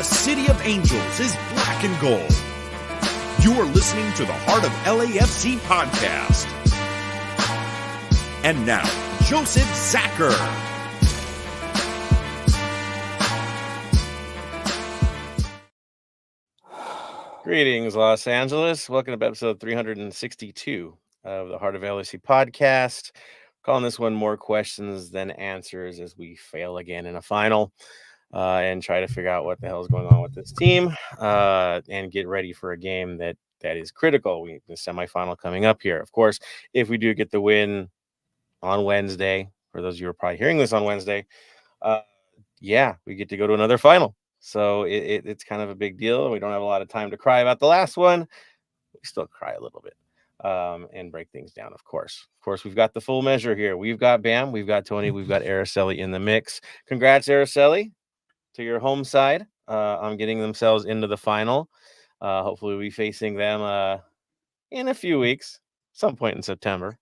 the City of Angels is black and gold. You are listening to the Heart of LAFC podcast. And now, Joseph Zacher. Greetings, Los Angeles. Welcome to episode 362 of the Heart of LAFC podcast. Calling this one More Questions Than Answers as we fail again in a final and try to figure out what the hell is going on with this team and get ready for a game that is critical. The semifinal coming up here. Of course, if we do get the win on Wednesday, for those of you who are probably hearing this on Wednesday, we get to go to another final. So it's kind of a big deal. We don't have a lot of time to cry about the last one. We still cry a little bit and break things down, of course. Of course, we've got the full measure here. We've got Bam, we've got Tony, we've got Araceli in the mix. Congrats, Araceli, to your home side on getting themselves into the final. Hopefully we'll be facing them in a few weeks, some point in September,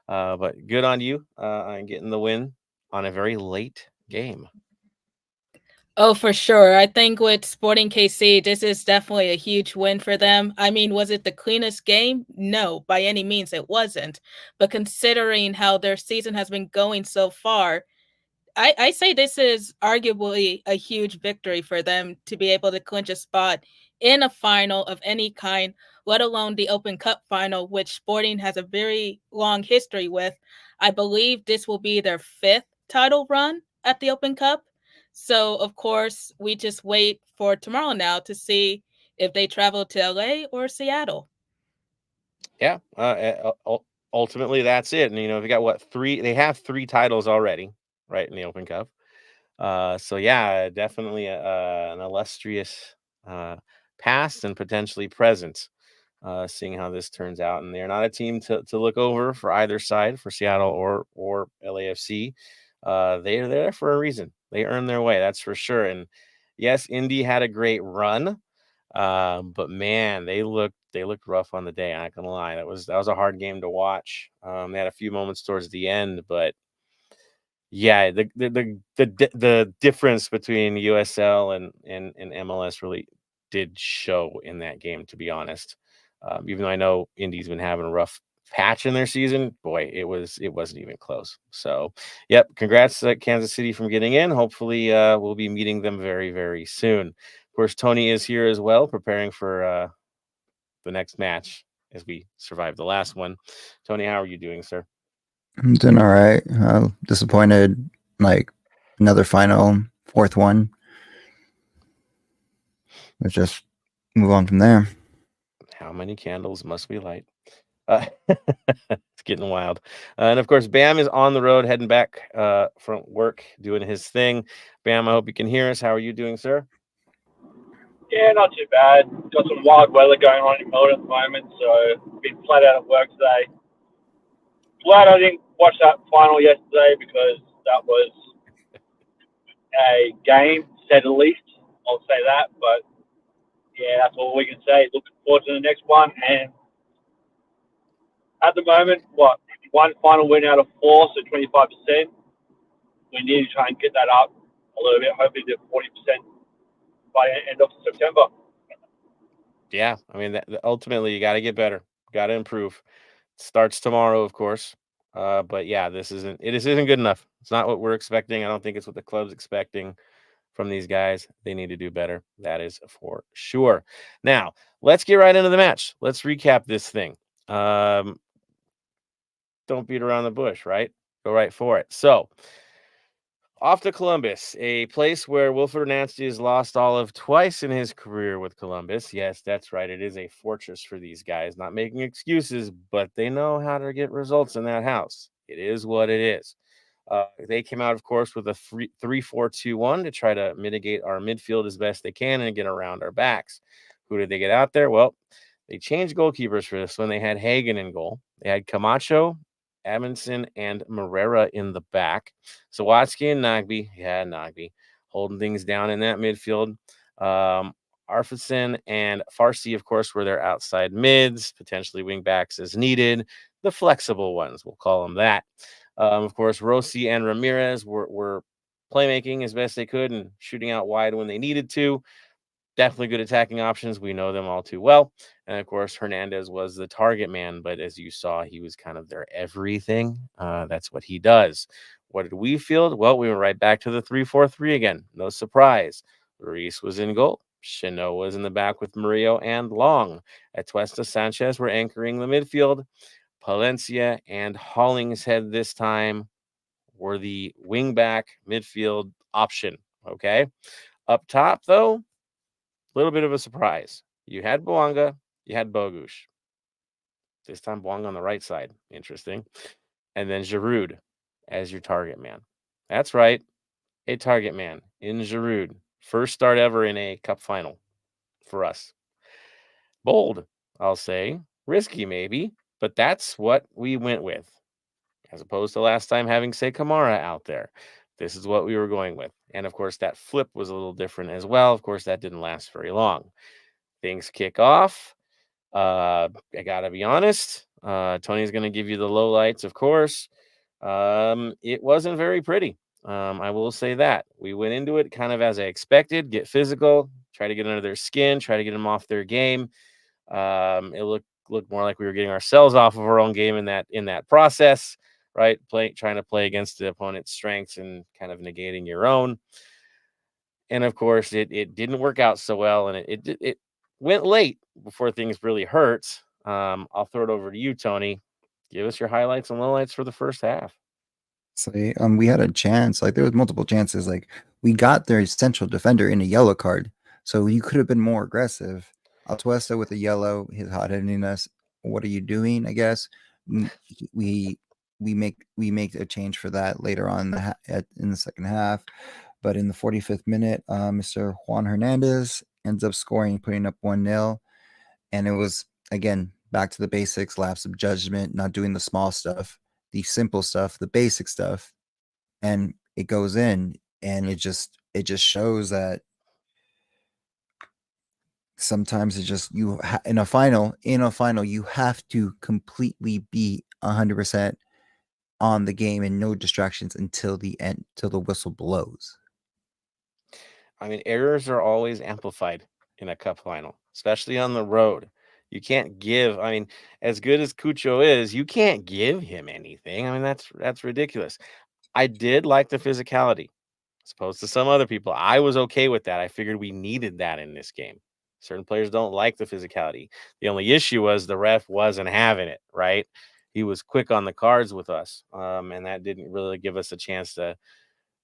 but good on you on getting the win on a very late game. Oh, for sure. I think with Sporting KC, this is definitely a huge win for them. I mean, was it the cleanest game? No, by any means it wasn't. But considering how their season has been going so far, I say this is arguably a huge victory for them to be able to clinch a spot in a final of any kind, let alone the Open Cup final, which Sporting has a very long history with. I believe this will be their 5th title run at the Open Cup. So, of course, we just wait for tomorrow now to see if they travel to LA or Seattle. Yeah, ultimately that's it. And, they got 3? They have 3 titles already, right, in the Open Cup. So, yeah, definitely an illustrious past and potentially present, seeing how this turns out. And they're not a team to look over for either side, for Seattle or LAFC. They're there for a reason. They earned their way, that's for sure. And yes, Indy had a great run, but man, they looked rough on the day. I'm not gonna lie, that was a hard game to watch. They had a few moments towards the end, but yeah, the difference between USL and MLS really did show in that game, to be honest. Even though I know Indy's been having a rough patch in their season, boy, it wasn't even close. So, yep, congrats Kansas City from getting in. Hopefully, we'll be meeting them very, very soon. Of course, Tony is here as well, preparing for the next match as we survive the last one. Tony, how are you doing, sir? I'm doing all right. Disappointed, like another final, 4th one. Let's just move on from there. How many candles must we light? It's getting wild. And of course, Bam is on the road, heading back from work, doing his thing. Bam, I hope you can hear us. How are you doing, sir? Yeah, not too bad. Got some wild weather going on in Melbourne at the moment, so been flat out at work today. Glad I didn't watch that final yesterday because that was a game, to say the least. I'll say that, but yeah, that's all we can say. Looking forward to the next one, and at the moment, one final win out of 4, so 25%. We need to try and get that up a little bit, hopefully to 40% by the end of September. Yeah, I mean, ultimately, you got to get better, got to improve. Starts tomorrow, of course, but yeah, this isn't good enough. It's not what we're expecting. I don't think it's what the club's expecting from these guys. They need to do better. That is for sure. Now, let's get right into the match. Let's recap this thing. Don't beat around the bush, right? Go right for it. So, off to Columbus, a place where Wilfred Nancy has lost Olive twice in his career with Columbus. Yes, that's right. It is a fortress for these guys. Not making excuses, but they know how to get results in that house. It is what it is. They came out, of course, with a 3-4-2-1 to try to mitigate our midfield as best they can and get around our backs. Who did they get out there? Well, they changed goalkeepers for this one. They had Hagen in goal. They had Camacho, Amundsen, and Morera in the back. Sawatsky and Nagbe holding things down in that midfield. Arfison and Farsi, of course, were their outside mids, potentially wing backs as needed. The flexible ones, we'll call them that. Of course, Rossi and Ramirez were playmaking as best they could and shooting out wide when they needed to. Definitely good attacking options. We know them all too well. And of course, Hernandez was the target man. But as you saw, he was kind of their everything. That's what he does. What did we field? Well, we went right back to the 3-4-3 again. No surprise. Ruiz was in goal. Chanot was in the back with Murillo and Long. Atuesta, Sanchez were anchoring the midfield. Palencia and Hollingshead this time were the wing-back midfield option. Okay. Up top, though, a little bit of a surprise. You had Bouanga, you had Bogusz. This time, Bouanga on the right side. Interesting. And then Giroud as your target man. That's right. A target man in Giroud. First start ever in a cup final for us. Bold, I'll say. Risky, maybe. But that's what we went with. As opposed to last time having, say, Kamara out there. This is what we were going with. And, of course, that flip was a little different as well. Of course, that didn't last very long. Things kick off. I got to be honest. Tony's going to give you the lowlights, of course. It wasn't very pretty. I will say that. We went into it kind of as I expected. Get physical. Try to get under their skin. Try to get them off their game. It looked more like we were getting ourselves off of our own game in that process, right? Trying to play against the opponent's strengths and kind of negating your own. And of course, it didn't work out so well, and it went late before things really hurt. I'll throw it over to you, Tony. Give us your highlights and lowlights for the first half. So we had a chance. Like there was multiple chances. Like we got their central defender in a yellow card, so you could have been more aggressive. Atuesta with a yellow, his hot-heading us. What are you doing? I guess we make a change for that later on in the second half. But in the 45th minute, Mr. Juan Hernandez ends up scoring, putting up 1-0. And it was, again, back to the basics, lapse of judgment, not doing the small stuff, the simple stuff, the basic stuff. And it goes in, and it just shows that sometimes it just in a final you have to completely be 100% on the game and no distractions until the end, till the whistle blows. I mean, errors are always amplified in a cup final, especially on the road. You can't give. I mean, as good as Cucho is, you can't give him anything. I mean, that's ridiculous. I did like the physicality, as opposed to some other people. I was okay with that. I figured we needed that in this game. Certain players don't like the physicality. The only issue was the ref wasn't having it, right? He was quick on the cards with us, and that didn't really give us a chance to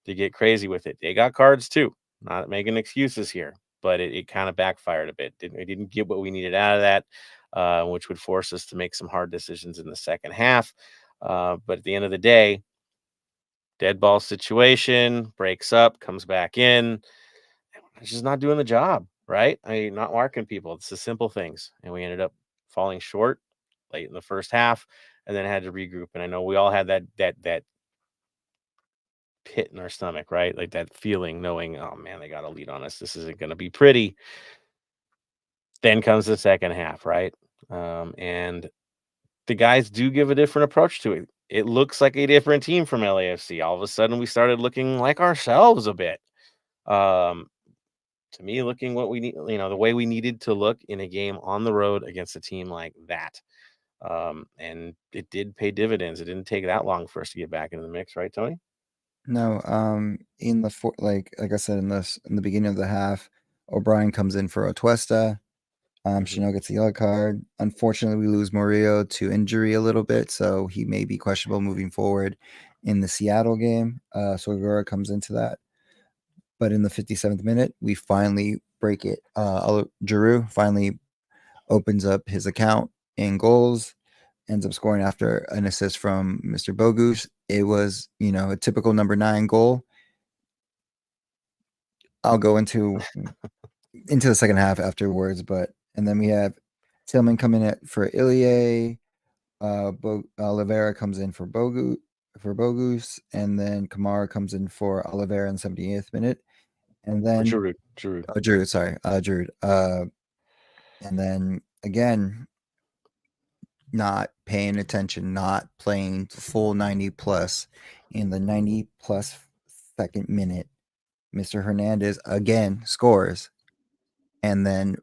get crazy with it. They got cards too. Not making excuses here, but it kind of backfired a bit. We didn't get what we needed out of that, which would force us to make some hard decisions in the second half. But at the end of the day, dead ball situation, breaks up, comes back in. It's just not doing the job, right? I mean, not marking people. It's the simple things. And we ended up falling short late in the first half and then had to regroup. And I know we all had that pit in our stomach, right? Like that feeling knowing, oh man, they got a lead on us. This isn't going to be pretty. Then comes the second half, right? And the guys do give a different approach to it. It looks like a different team from LAFC. All of a sudden, we started looking like ourselves a bit. To me, looking what we need, the way we needed to look in a game on the road against a team like that. And it did pay dividends. It didn't take that long for us to get back into the mix, right, Tony? No, in the like I said in the beginning of the half, O'Brien comes in for Atuesta. Chanel gets a yellow card. Unfortunately, we lose Murillo to injury a little bit, so he may be questionable moving forward in the Seattle game. So Aguero comes into that. But in the 57th minute, we finally break it. Giroud finally opens up his account in goals, ends up scoring after an assist from Mr. Bogusz. It was, a typical number 9 goal. I'll go into the second half afterwards, and then we have Tillman coming in for Ilie. Oliveira comes in for Bogusz, and then Kamara comes in for Oliveira in the 78th minute. And then Giroud. Giroud, sorry. Giroud. And then again, not paying attention, not playing full 90 plus. In the 90 plus 92nd minute, Mr. Hernandez again scores, and then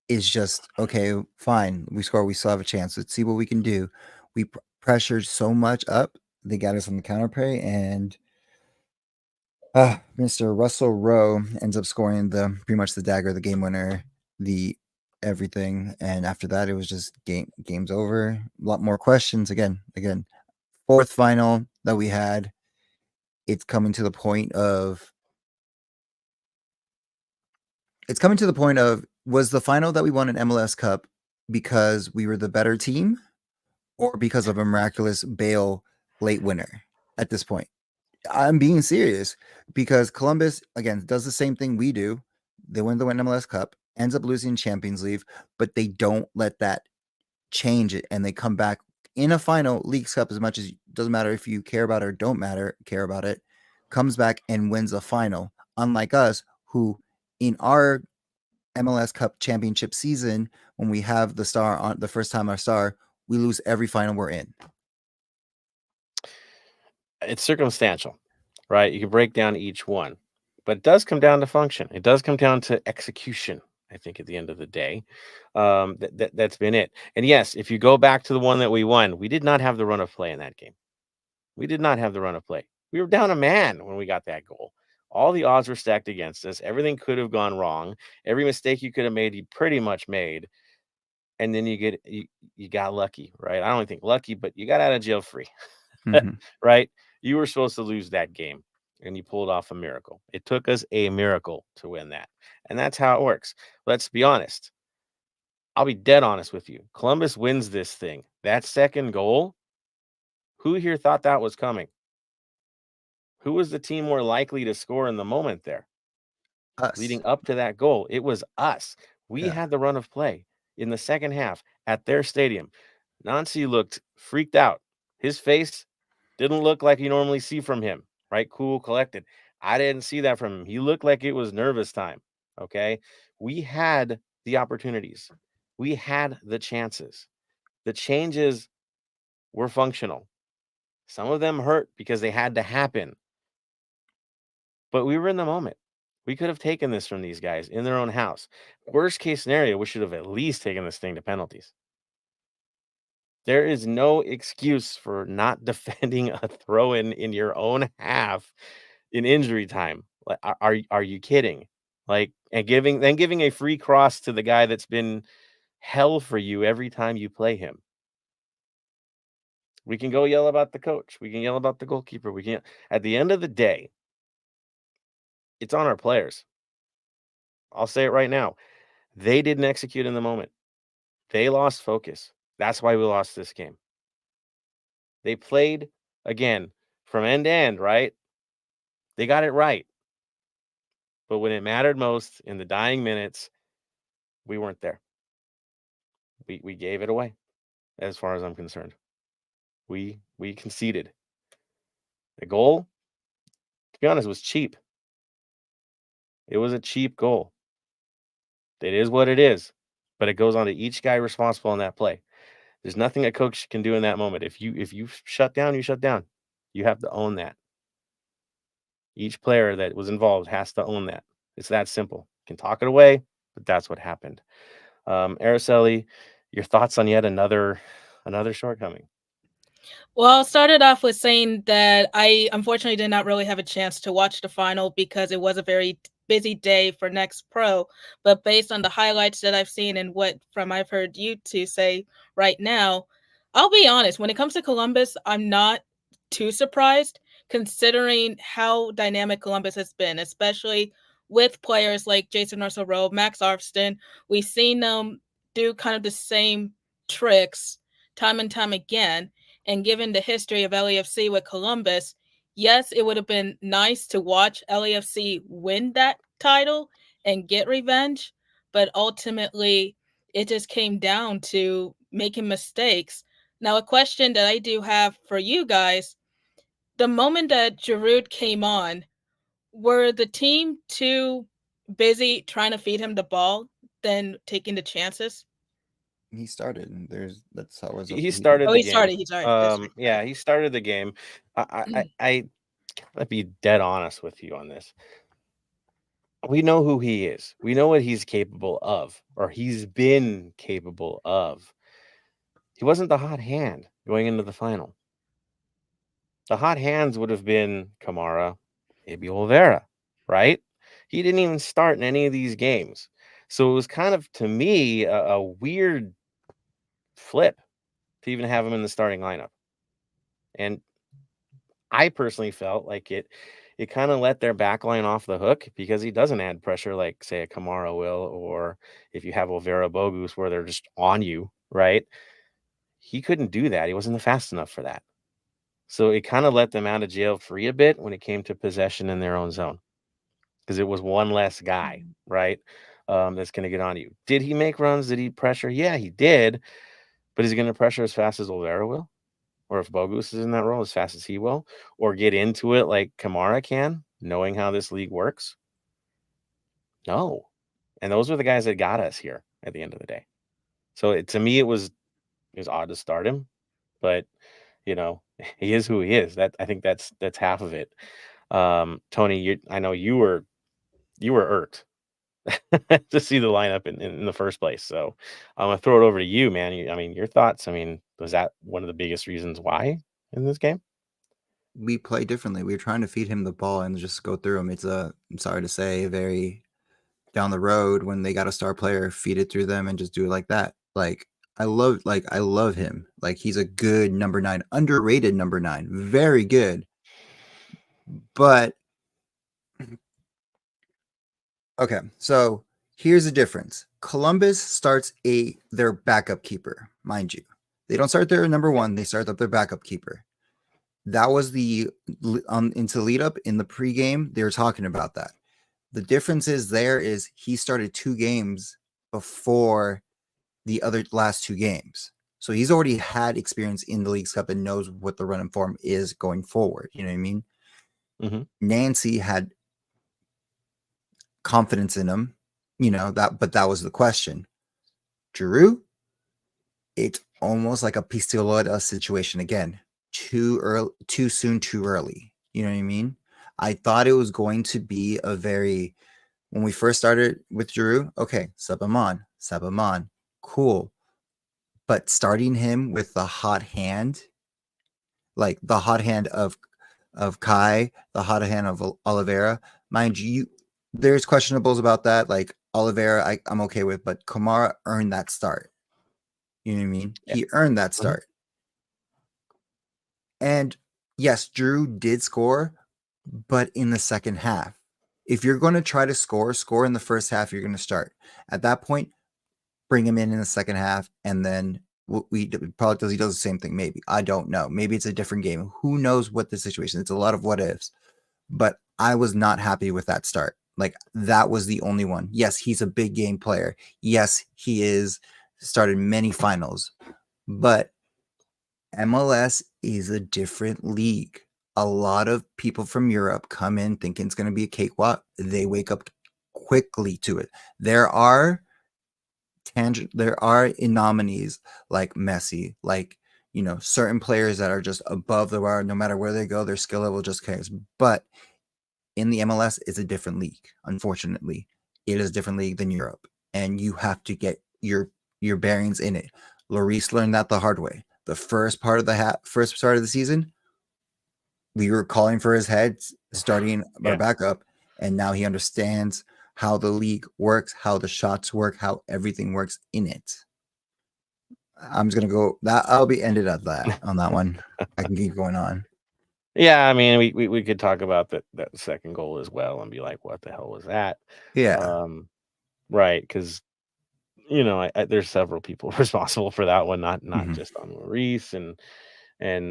is just, okay, fine, we score, we still have a chance. Let's see what we can do. We pressured so much up, they got us on the counter play, and Mr. Russell Rowe ends up scoring pretty much the dagger, the game winner, the everything. And after that, it was just game's over. A lot more questions. Again, fourth final that we had. It's coming to the point of. Was the final that we won an MLS Cup because we were the better team, or because of a miraculous Bale late winner? At this point, I'm being serious, because Columbus, again, does the same thing we do. They win the MLS Cup, ends up losing Champions League, but they don't let that change it, and they come back in a final Leagues Cup. As much as, doesn't matter if you care about it or don't care about it, comes back and wins a final. Unlike us, who in our MLS Cup championship season, when we have the star on the first time our star, we lose every final we're in. It's circumstantial, right? You can break down each one, but it does come down to function. It does come down to execution. I think at the end of the day, that's been it. And yes, if you go back to the one that we won, we did not have the run of play in that game. We did not have the run of play. We were down a man when we got that goal. All the odds were stacked against us. Everything could have gone wrong. Every mistake you could have made, you pretty much made. And then you got lucky, right? I don't think lucky, but you got out of jail free, right? You were supposed to lose that game, and you pulled off a miracle. It took us a miracle to win that. And that's how it works. Let's be honest. I'll be dead honest with you. Columbus wins this thing. That second goal, who here thought that was coming? Who was the team more likely to score in the moment there? Us. Leading up to that goal, it was us. We had the run of play in the second half at their stadium. Nancy looked freaked out. His face didn't look like you normally see from him, right? Cool, collected. I didn't see that from him. He looked like it was nervous time, okay? We had the opportunities. We had the chances. The changes were functional. Some of them hurt because they had to happen. But we were in the moment. We could have taken this from these guys in their own house. Worst case scenario, we should have at least taken this thing to penalties. There is no excuse for not defending a throw-in in your own half in injury time. Like, are you kidding? Like, and giving a free cross to the guy that's been hell for you every time you play him. We can go yell about the coach. We can yell about the goalkeeper. We can. At the end of the day, it's on our players. I'll say it right now. They didn't execute in the moment. They lost focus. That's why we lost this game. They played, again, from end to end, right? They got it right. But when it mattered most, in the dying minutes, we weren't there. We gave it away, as far as I'm concerned. We conceded. The goal, to be honest, was cheap. It was a cheap goal. It is what it is, but it goes on to each guy responsible in that play. There's nothing a coach can do in that moment. If you shut down, you shut down. You have to own that. Each player that was involved has to own that. It's that simple. You can talk it away, but that's what happened. Araceli, your thoughts on yet another shortcoming? Well, I started off with saying that I unfortunately did not really have a chance to watch the final because it was a very busy day for Next Pro. But based on the highlights that I've seen and what from I've heard you two say right now, I'll be honest, when it comes to Columbus, I'm not too surprised considering how dynamic Columbus has been, especially with players like Jason Russell-Rowe, Max Arfston. We've seen them do kind of the same tricks time and time again. And given the history of LAFC with Columbus, yes, it would have been nice to watch LAFC win that title and get revenge. But ultimately, it just came down to making mistakes. Now, a question that I do have for you guys, the moment that Giroud came on, were the team too busy trying to feed him the ball than taking the chances? He started, and that's how it was. He started the He game. started. He started. Yeah, he started the game. I gotta be dead honest with you on this. We know who he is. We know what he's capable of, or he's been capable of. He wasn't the hot hand going into the final. The hot hands would have been Kamara, maybe Oliveira, right? He didn't even start in any of these games. So it was kind of, to me, a weird flip to even have him in the starting lineup. And I personally felt like it kind of let their back line off the hook because he doesn't add pressure like, say, a Kamara will, or if you have Oliveira Bogus where they're just on you, right? He couldn't do that. He wasn't fast enough for that. So it kind of let them out of jail free a bit when it came to possession in their own zone because it was one less guy, right? That's going to get on you. Did he make runs? Did he pressure? Yeah, he did. But is he going to pressure as fast as Oliveira will? Or if Bogus is in that role, as fast as he will? Or get into it like Kamara can, knowing how this league works? No. And those are the guys that got us here at the end of the day. So to me, it was odd to start him. But he is who he is. That I think that's half of it. Tony, I know you were irked to see the lineup in the first place. So I'm gonna throw it over to you, man. Your thoughts. Was that one of the biggest reasons why in this game? We play differently. We were trying to feed him the ball and just go through him. It's I'm sorry to say, very down the road when they got a star player, feed it through them and just do it like that. I love him. He's a good number 9, underrated number 9, very good. But okay, so here's the difference. Columbus starts their backup keeper, mind you. They don't start their number 1, they start up their backup keeper. That was into lead up in the pregame. They were talking about that. The difference is he started 2 games before the other last 2 games. So he's already had experience in the Leagues Cup and knows what the run and form is going forward. You know what I mean? Mm-hmm. Nancy had confidence in him, but that was the question. Giroud, it's almost like a Pistola situation again. Too early, too soon, too early. You know what I mean? I thought it was going to be when we first started with Giroud, okay, sub him on, cool. But starting him with the hot hand, like the hot hand of Kai, the hot hand of Oliveira, mind you, there's questionables about that. Like Oliveira, I'm okay with, but Kamara earned that start. You know what I mean? Yeah. He earned that start. And yes, Drew did score, but in the second half. If you're going to try to score in the first half, you're going to start. At that point, bring him in the second half, and then he does the same thing. Maybe, I don't know. Maybe it's a different game. Who knows what the situation? It's a lot of what ifs. But I was not happy with that start. That was the only one. Yes, he's a big game player. Yes, he is started many finals, but MLS is a different league. A lot of people from Europe come in thinking it's going to be a cakewalk. They wake up quickly to it. There are anomalies like Messi, certain players that are just above the bar. No matter where they go, their skill level just carries. But in the MLS, it's a different league. Unfortunately, it is a different league than Europe, and you have to get your bearings in it. Lloris learned that the hard way. The first part of the season, we were calling for his head, starting our backup, and now he understands how the league works, how the shots work, how everything works in it. I'm just gonna go. I'll be ended at that on that one. I can keep going on. Yeah, we could talk about that second goal as well and be like, what the hell was that? Yeah. Right, because there's several people responsible for that one, not just on Maurice, and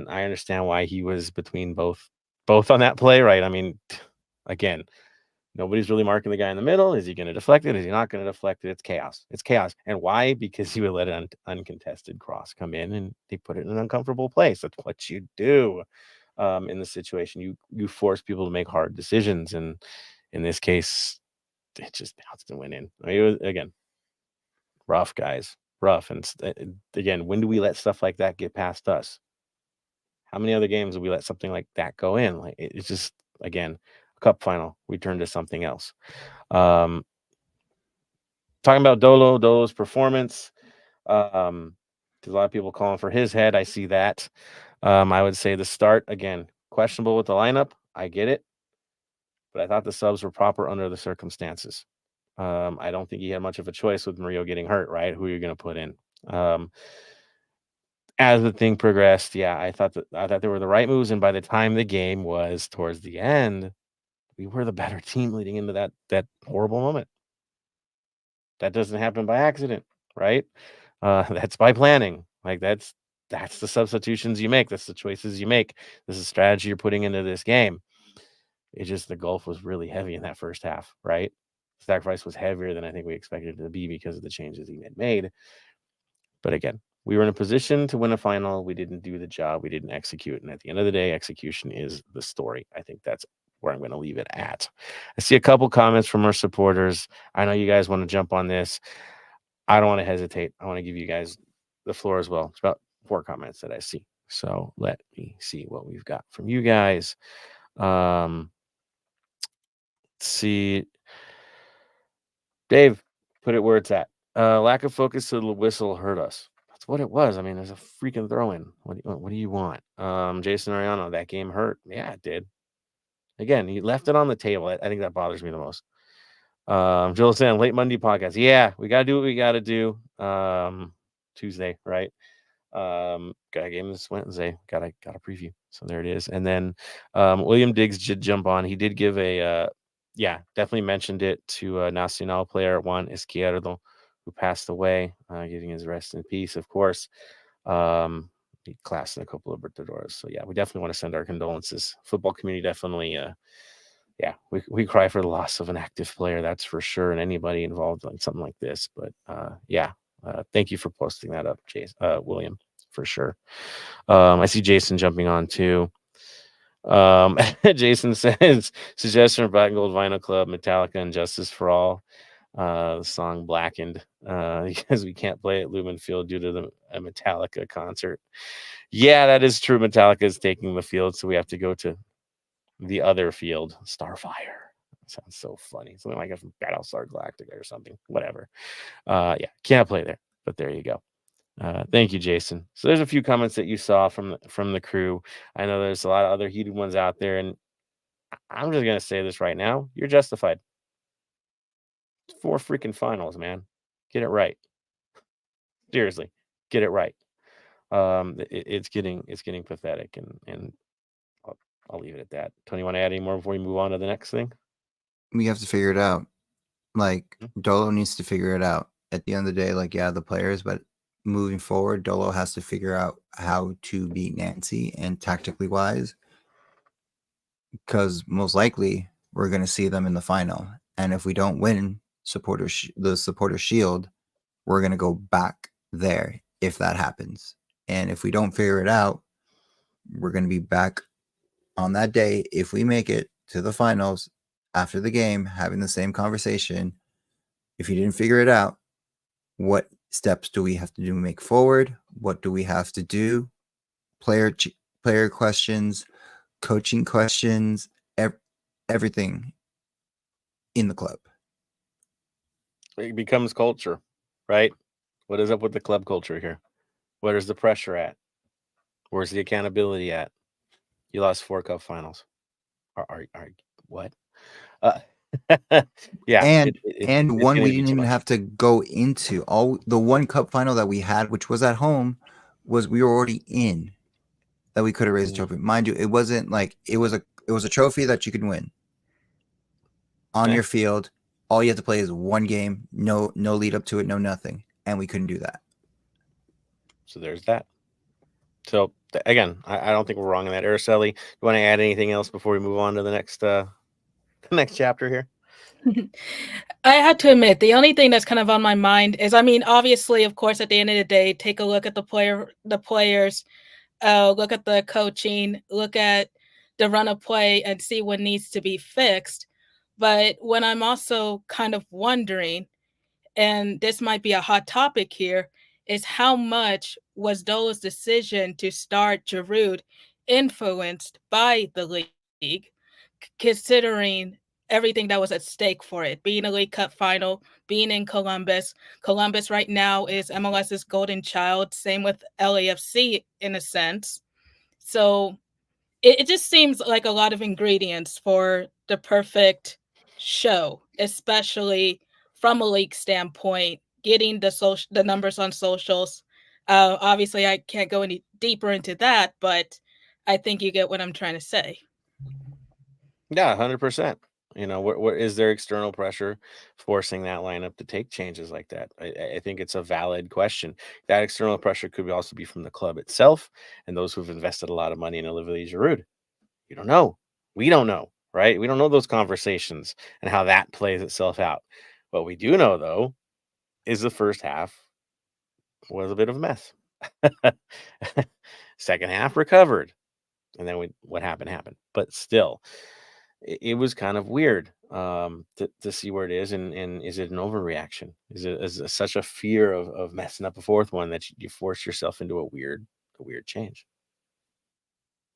I understand why he was between both on that play, right? Again, nobody's really marking the guy in the middle. Is he going to deflect it? Is he not going to deflect it? It's chaos. And why? Because he would let an uncontested cross come in and they put it in an uncomfortable place. That's what you do in the situation. You force people to make hard decisions, and in this case, it just bounced and went in. It was, again, rough, guys. Rough. And again, when do we let stuff like that get past us? How many other games would we let something like that go in? Like it's just, again, a cup final. We turn to something else. Talking about Dolo's performance. There's a lot of people calling for his head. I see that. I would say the start, again, questionable with the lineup. I get it. But I thought the subs were proper under the circumstances. I don't think he had much of a choice with Murillo getting hurt, right? Who are you going to put in? As the thing progressed, yeah, I thought they were the right moves. And by the time the game was towards the end, we were the better team leading into that horrible moment. That doesn't happen by accident, right? That's by planning. Like that's the substitutions you make. That's the choices you make. This is strategy you're putting into this game. It's just the gulf was really heavy in that first half, right? The sacrifice was heavier than I think we expected it to be because of the changes he had made. But again, we were in a position to win a final. We didn't do the job. We didn't execute. And at the end of the day, execution is the story. I think that's where I'm going to leave it at. I see a couple comments from our supporters. I know you guys want to jump on this. I don't want to hesitate. I want to give you guys the floor as well. It's about 4 comments that I see. So let me see what we've got from you guys. Let's see. Dave, put it where it's at. Lack of focus to the whistle hurt us. That's what it was. I mean, there's a freaking throw-in. What do you want? Jason Ariano, that game hurt. Yeah, it did. Again, he left it on the table. I think that bothers me the most. Joel saying late Monday podcast. Yeah, we gotta do what we gotta do. Tuesday, right? Got a game this Wednesday. Got a preview. So there it is. And then William Diggs did jump on. He did give a definitely mentioned it to Nacional player Juan Izquierdo, who passed away, getting his rest in peace, of course. He classed in a couple of Libertadores. So yeah, we definitely want to send our condolences. Football community definitely we cry for the loss of an active player, that's for sure, and anybody involved in something like this. But thank you for posting that up, William, for sure. I see Jason jumping on too. Jason says suggestion for Black and Gold Vinyl Club, Metallica and Justice for All. The song Blackened, because we can't play at Lumen Field due to a Metallica concert. Yeah, that is true. Metallica is taking the field, so we have to go to the other field, Starfire. That sounds so funny. Something like from Battlestar Galactica or something. Whatever. Can't play there, but there you go. Thank you, Jason. So there's a few comments that you saw from the crew. I know there's a lot of other heated ones out there, and I'm just gonna say this right now: you're justified. 4 freaking finals, man. Get it right. Seriously, get it right. It's getting pathetic, and I'll leave it at that. Tony, you want to add any more before we move on to the next thing? We have to figure it out. Like, Dolo needs to figure it out. At the end of the day, like, yeah, the players, but moving forward, Dolo has to figure out how to beat Nancy and tactically wise, because most likely we're going to see them in the final. And if we don't win the supporter shield, we're going to go back there if that happens. And if we don't figure it out, we're going to be back on that day. If we make it to the finals after the game, having the same conversation, if you didn't figure it out, what steps do we have to do to make forward? What do we have to do? Player questions, coaching questions, everything in the club. It becomes culture, right? What is up with the club culture here? Where is the pressure at? Where's the accountability at? You lost 4 cup finals. Are what? Yeah, and one we didn't even have to go into. All the 1 cup final that we had, which was at home, was we were already in. That we could have raised a trophy. Mind you, it wasn't like it was a trophy that you could win on your field. All you have to play is 1 game, no lead up to it, no nothing, and we couldn't do that. So there's that. So again, I don't think we're wrong in that. Araceli, you want to add anything else before we move on to the next chapter here? I have to admit, the only thing that's kind of on my mind is, I mean, obviously, of course, at the end of the day, take a look at the players, look at the coaching, look at the run of play, and see what needs to be fixed. But when I'm also kind of wondering, and this might be a hot topic here, is how much was Dolo's decision to start Giroud influenced by the league, considering everything that was at stake for it, being a League Cup final, being in Columbus. Columbus right now is MLS's golden child, same with LAFC in a sense. So it just seems like a lot of ingredients for the perfect show, especially from a league standpoint, getting the numbers on socials. Obviously, I can't go any deeper into that, but I think you get what I'm trying to say. Yeah, 100%. What is there external pressure forcing that lineup to take changes like that? I think it's a valid question. That external pressure could also be from the club itself and those who've invested a lot of money in Olivier Giroud. You don't know. We don't know, right? We don't know those conversations and how that plays itself out. What we do know, though, is the first half was a bit of a mess. Second half recovered, and then what happened. But still, it was kind of weird to see where it is, and is it an overreaction? Is it such a fear of messing up a fourth one that you force yourself into a weird change?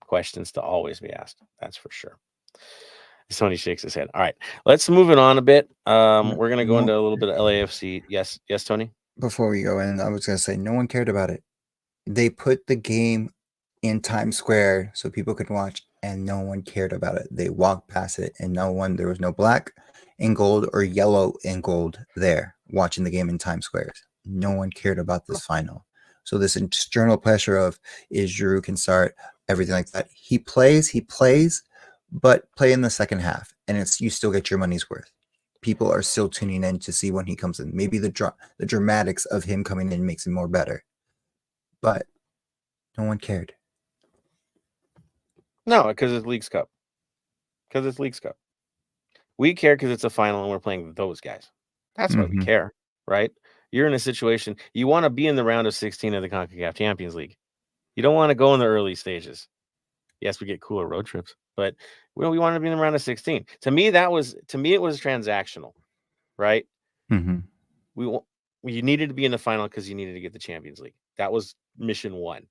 Questions to always be asked. That's for sure. Tony shakes his head. All right, let's move it on a bit. We're gonna go into a little bit of LAFC. Yes, Tony. Before we go in, I was gonna say no one cared about it. They put the game in Times Square so people could watch, and no one cared about it. They walked past it, and there was no black and gold or yellow and gold there watching the game in Times Square. No one cared about this final. So this external pressure of is Giroud can start, everything like that. He plays, but play in the second half, and you still get your money's worth. People are still tuning in to see when he comes in. Maybe the dramatics of him coming in makes it more better. But no one cared. No, because it's Leagues Cup. We care because it's a final and we're playing those guys. That's why we care, right? You're in a situation, you want to be in the round of 16 of the CONCACAF Champions League. You don't want to go in the early stages. Yes, we get cooler road trips, but we want to be in the round of 16. To me, it was transactional, right? Mm-hmm. You needed to be in the final because you needed to get the Champions League. That was mission one.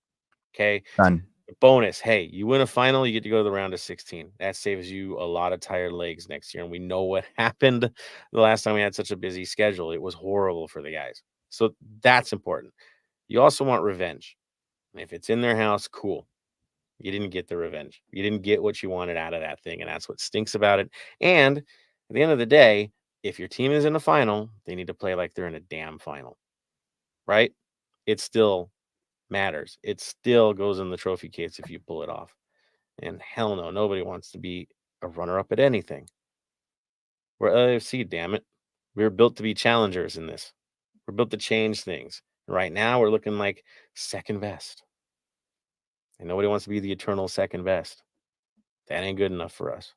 Okay. Done. Bonus. Hey, you win a final, you get to go to the round of 16. That saves you a lot of tired legs next year. And we know what happened the last time we had such a busy schedule. It was horrible for the guys. So that's important. You also want revenge. And if it's in their house, cool. You didn't get the revenge. You didn't get what you wanted out of that thing. And that's what stinks about it. And at the end of the day, if your team is in a final, they need to play like they're in a damn final. Right? It still matters. It still goes in the trophy case if you pull it off. And hell no, nobody wants to be a runner-up at anything. We're LAFC, damn it. We were built to be challengers in this. We're built to change things. Right now, we're looking like second best. And nobody wants to be the eternal second best. That ain't good enough for us.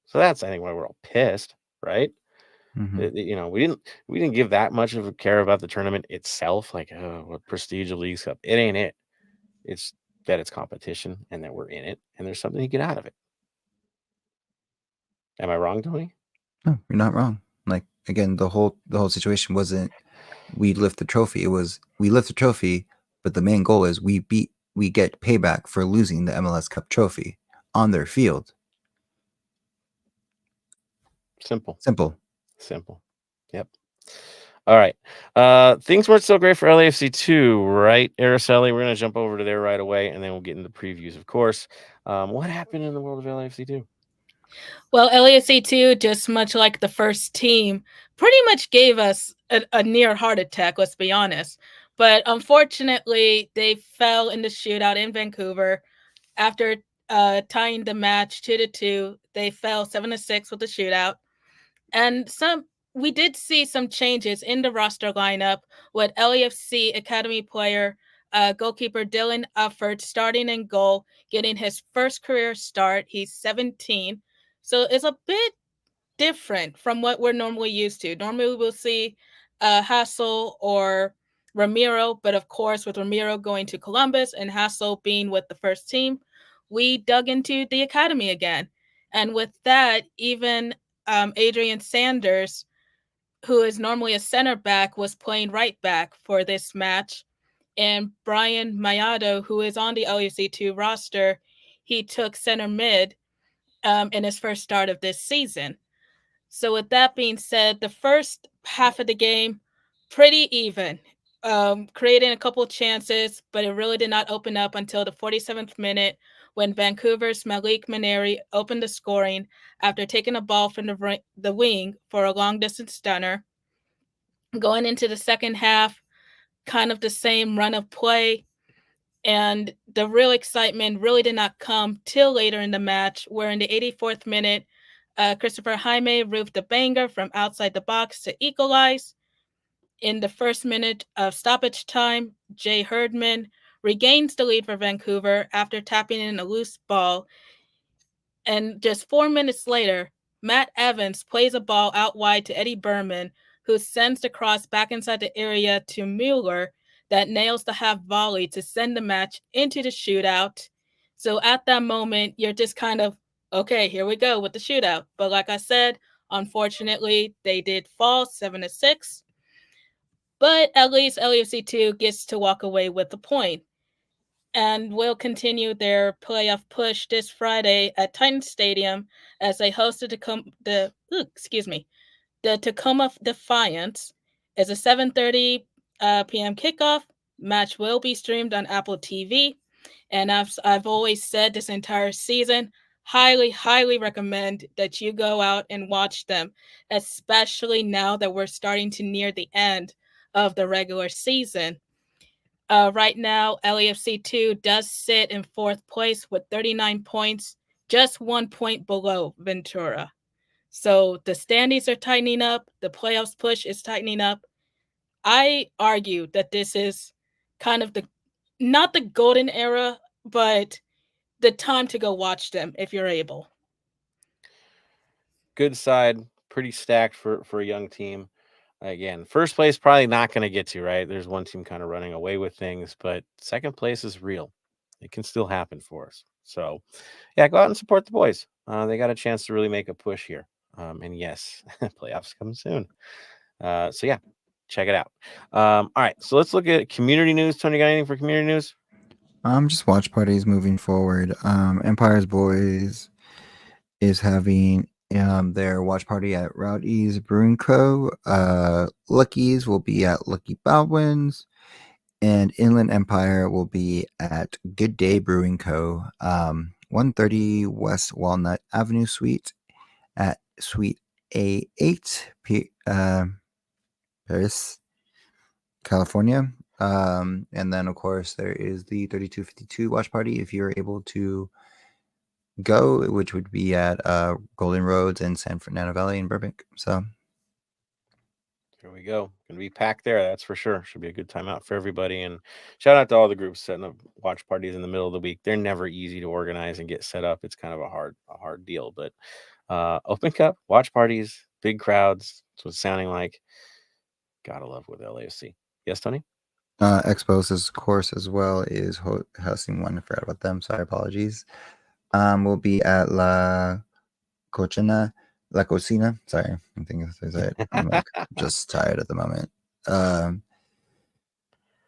So that's, I think, why we're all pissed, right? Mm-hmm. We didn't give that much of a care about the tournament itself, like what prestige of Leagues Cup. It ain't it. It's that it's competition and that we're in it, and there's something to get out of it. Am I wrong, Tony? No, you're not wrong. Like again, the whole situation wasn't we lift the trophy. It was we lift the trophy, but the main goal is we get payback for losing the MLS Cup trophy on their field. Simple. Yep. All right. Things weren't so great for LAFC 2, right, Araceli? We're going to jump over to there right away, and then we'll get into previews, of course. What happened in the world of LAFC 2? Well, LAFC 2, just much like the first team, pretty much gave us a near heart attack, let's be honest. But unfortunately, they fell in the shootout in Vancouver. After tying the match 2-2, they fell 7-6 with the shootout. And we did see some changes in the roster lineup with LAFC Academy player, goalkeeper Dylan Ufford starting in goal, getting his first career start. He's 17. So it's a bit different from what we're normally used to. Normally we'll see Hassel or Ramiro, but of course with Ramiro going to Columbus and Hassel being with the first team, we dug into the academy again. And with that, even Adrian Sanders, who is normally a center back, was playing right back for this match. And Brian Mayado, who is on the LAFC2 roster, he took center mid in his first start of this season. So with that being said, the first half of the game, pretty even. Creating a couple chances, but it really did not open up until the 47th minute when Vancouver's Malik Maneri opened the scoring after taking a ball from the wing for a long-distance stunner. Going into the second half, kind of the same run of play, and the real excitement really did not come till later in the match, where in the 84th minute, Christopher Jaime roofed a banger from outside the box to equalize. In the first minute of stoppage time, Jay Herdman regains the lead for Vancouver after tapping in a loose ball. And just 4 minutes later, Matt Evans plays a ball out wide to Eddie Berman, who sends the cross back inside the area to Mueller that nails the half volley to send the match into the shootout. So at that moment, you're just kind of, okay, here we go with the shootout. But like I said, unfortunately, they did fall 7-6. But at least LAFC2 gets to walk away with the point and will continue their playoff push this Friday at Titan Stadium as they host the Tacoma Defiance. It's a 7:30 p.m. kickoff. Match will be streamed on Apple TV, and I've always said this entire season, highly recommend that you go out and watch them, especially now that we're starting to near the end of the regular season. Right now, LAFC2 does sit in fourth place with 39 points, just 1 point below Ventura. So the standings are tightening up. The playoffs push is tightening up. I argue that this is kind of not the golden era, but the time to go watch them if you're able. Good side, pretty stacked for a young team. Again, first place probably not going to get you, right? There's one team kind of running away with things, but second place is real. It can still happen for us. So, yeah, go out and support the boys. They got a chance to really make a push here. And yes, playoffs come soon. So, yeah, check it out. All right, so let's look at community news. Tony, got anything for community news? Just watch parties moving forward. Empire's Boys is having their watch party at Rowdy's Brewing Co. Lucky's will be at Lucky Baldwin's, and Inland Empire will be at Good Day Brewing Co. 130 West Walnut Avenue Suite at Suite A8, Paris, California. And then, of course, there is the 3252 watch party if you're able to go, which would be at Golden Roads in San Fernando Valley in Burbank. So here we go. Gonna be packed there, that's for sure. Should be a good time out for everybody. And shout out to all the groups setting up watch parties in the middle of the week. They're never easy to organize and get set up. It's kind of a hard deal. But Open Cup, watch parties, big crowds. That's what it's sounding like. Gotta love with LAFC. Yes, Tony? Expos, of course, as well, is hosting one. I forgot about them. Sorry, apologies. We'll be at La Cocina. Sorry, I'm thinking I'm like just tired at the moment.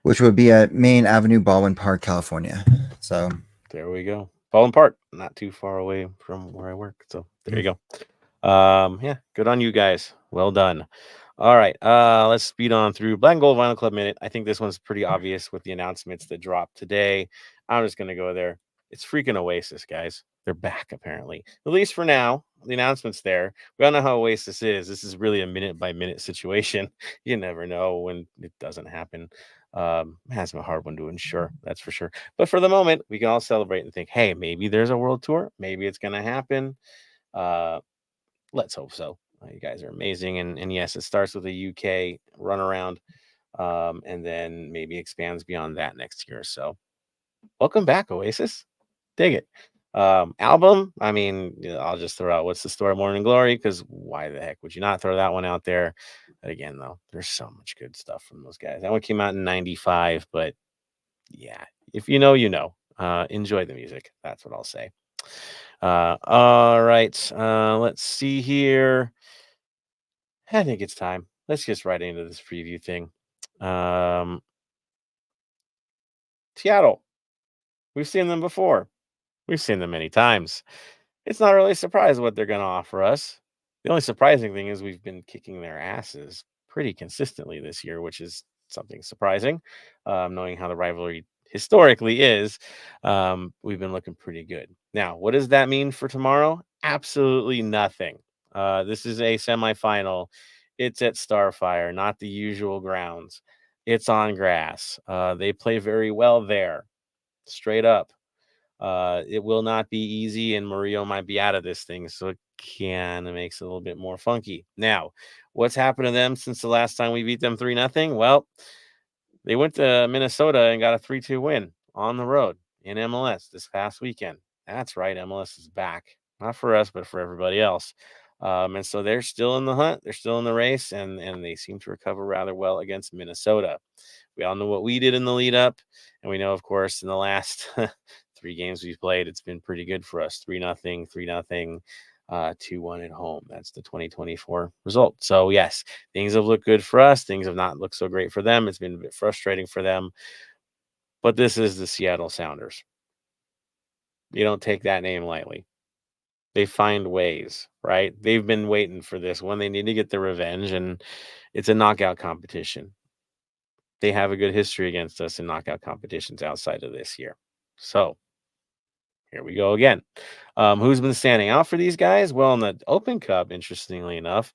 Which would be at Main Avenue, Baldwin Park, California. So there we go. Baldwin Park, not too far away from where I work. So there you go. Yeah, good on you guys. Well done. All right, let's speed on through Black and Gold Vinyl Club Minute. I think this one's pretty obvious with the announcements that dropped today. I'm just going to go there. It's freaking Oasis, guys. They're back, apparently. At least for now. The announcement's there. We all know how Oasis is. This is really a minute-by-minute situation. You never know when it doesn't happen. Has a hard one to ensure, that's for sure. But for the moment, we can all celebrate and think, hey, maybe there's a world tour. Maybe it's going to happen. Let's hope so. You guys are amazing. And yes, it starts with a UK runaround and then maybe expands beyond that next year. So welcome back, Oasis. Dig it. Album, I mean, I'll just throw out What's the Story, Morning Glory, because why the heck would you not throw that one out there? But again, though, there's so much good stuff from those guys. That one came out in 95, but yeah, if you know, you know. Enjoy the music. That's what I'll say. All right. Let's see here. I think it's time. Let's get right into this preview thing. Seattle. We've seen them before. We've seen them many times. It's not really a surprise what they're going to offer us. The only surprising thing is we've been kicking their asses pretty consistently this year, which is something surprising. Knowing how the rivalry historically is, we've been looking pretty good. Now, what does that mean for tomorrow? Absolutely nothing. This is a semifinal. It's at Starfire, not the usual grounds. It's on grass. They play very well there, straight up. It will not be easy, and Murillo might be out of this thing, so it kind of makes it a little bit more funky. Now, what's happened to them since the last time we beat them 3-0? Well, they went to Minnesota and got a 3-2 win on the road in MLS this past weekend. That's right, MLS is back. Not for us, but for everybody else. And so they're still in the hunt. They're still in the race, and they seem to recover rather well against Minnesota. We all know what we did in the lead up, and we know, of course, in the last 3 games we've played, it's been pretty good for us. 3-0, 3-0, 2-1 at home. That's the 2024 result. So yes, things have looked good for us. Things have not looked so great for them. It's been a bit frustrating for them. But this is the Seattle Sounders. You don't take that name lightly. They find ways, right? They've been waiting for this one. They need to get the revenge, and it's a knockout competition. They have a good history against us in knockout competitions outside of this year. So here we go again. Who's been standing out for these guys? Well, in the Open Cup, interestingly enough,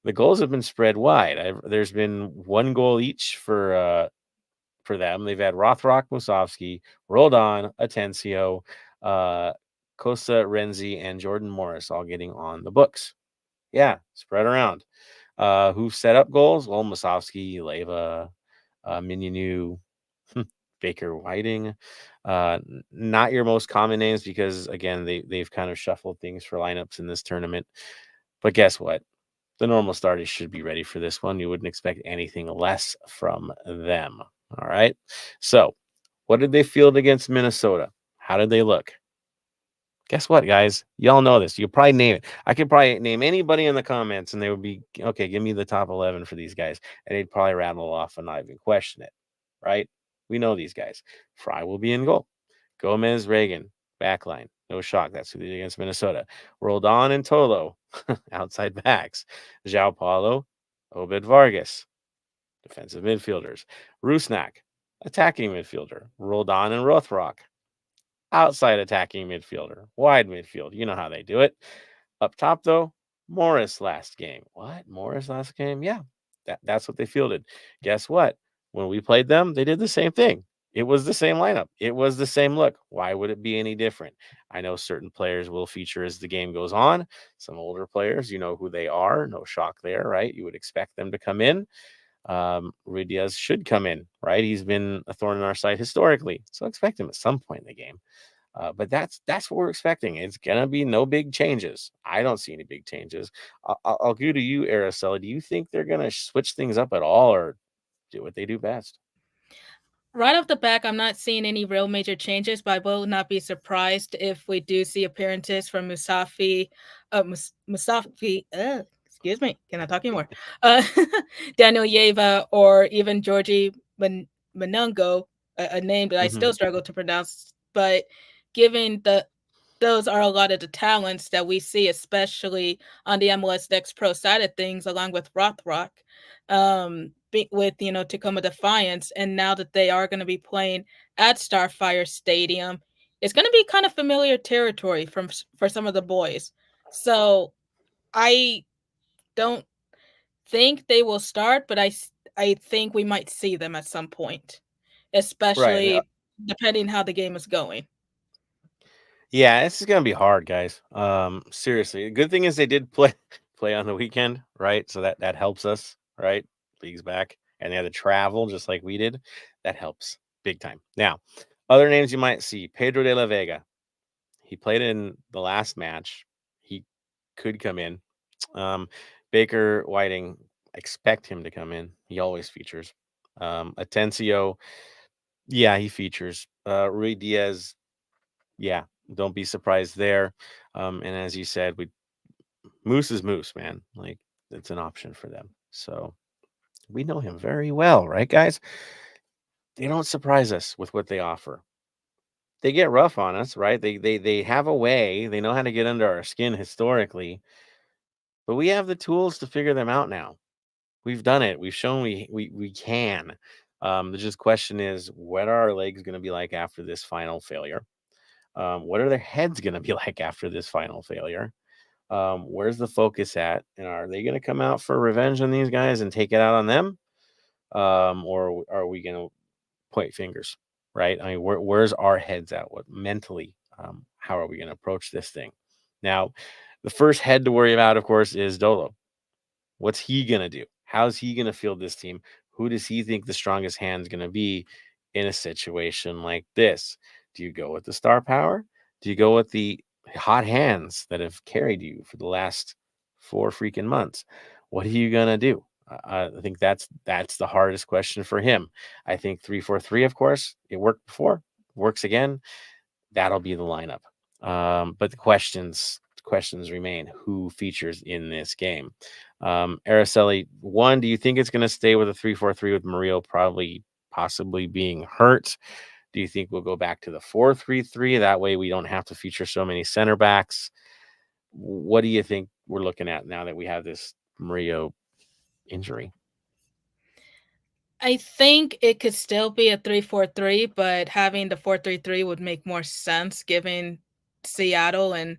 the goals have been spread wide. There's been 1 goal each for them. They've had Rothrock, Musovski, Roldan, Atencio, Costa Renzi, and Jordan Morris all getting on the books. Yeah, spread around. Who set up goals? Well, Musovski, Leva, Mignonu, Baker Whiting. Not your most common names because, again, they've kind of shuffled things for lineups in this tournament. But guess what? The normal starters should be ready for this one. You wouldn't expect anything less from them. All right. So, what did they field against Minnesota? How did they look? Guess what, guys? Y'all know this. You probably name it. I could probably name anybody in the comments, and they would be okay. Give me the top 11 for these guys, and they'd probably rattle off and not even question it. Right? We know these guys. Fry will be in goal. Gomez, Reagan, backline. No shock. That's who they did against Minnesota. Roldan and Tolo, outside backs. João Paulo, Obed Vargas, defensive midfielders. Rusnak, attacking midfielder. Roldan and Rothrock, outside attacking midfielder. Wide midfield. You know how they do it. Up top, though, Morris last game. What? Morris last game? Yeah, that's what they fielded. Guess what? When we played them, they did the same thing. It was the same lineup. It was the same look. Why would it be any different? I know certain players will feature as the game goes on. Some older players, you know who they are. No shock there, right? You would expect them to come in. Rui Diaz should come in, right? He's been a thorn in our side historically, so expect him at some point in the game. But that's what we're expecting. It's gonna be no big changes. I don't see any big changes. I'll go to you, Araceli. Do you think they're gonna switch things up at all, or do what they do best? Right off the back, I'm not seeing any real major changes, but I will not be surprised if we do see appearances from Musafi, excuse me, can I talk anymore? Daniel Yeva or even Georgie Manungo, a name that I still struggle to pronounce. But given those are a lot of the talents that we see, especially on the MLS Next Pro side of things, along with Rothrock, with Tacoma Defiance, and now that they are going to be playing at Starfire Stadium, it's going to be kind of familiar territory for some of the boys. So I don't think they will start, but I think we might see them at some point, Right. especially depending how the game is going. Yeah, this is gonna be hard, guys. Seriously. The good thing is they did play on the weekend, right? So that helps us, right? League's back, and they had to travel just like we did. That helps big time. Now, other names you might see: Pedro de la Vega. He played in the last match. He could come in. Baker Whiting, expect him to come in. He always features. Atencio, yeah, he features. Rui Diaz, yeah, don't be surprised there. And as you said, Moose is Moose, man. Like, it's an option for them. So we know him very well, right, guys? They don't surprise us with what they offer. they get rough on us, right? They have a way. They know how to get under our skin historically, but we have the tools to figure them out now. We've done it. We've shown we can. The just question is, what are our legs going to be like after this final failure? What are their heads going to be like after this final failure? Where's the focus at? And are they going to come out for revenge on these guys and take it out on them? Or are we going to point fingers? Right? I mean, where's our heads at? What mentally? How are we going to approach this thing? Now, the first head to worry about, of course, is Dolo. What's he going to do? How's he going to field this team? Who does he think the strongest hand is going to be in a situation like this? Do you go with the star power? Do you go with the hot hands that have carried you for the last 4 freaking months? What are you going to do? I think that's the hardest question for him. I think 3-4-3, of course, it worked before, works again. That'll be the lineup. But the questions remain. Who features in this game? Araceli, one, do you think it's going to stay with a 3-4-3 with Murillo possibly being hurt? Do you think we'll go back to the 4-3-3? That way we don't have to feature so many center backs. What do you think we're looking at now that we have this Murillo injury? I think it could still be a 3-4-3, but having the 4-3-3 would make more sense given Seattle, and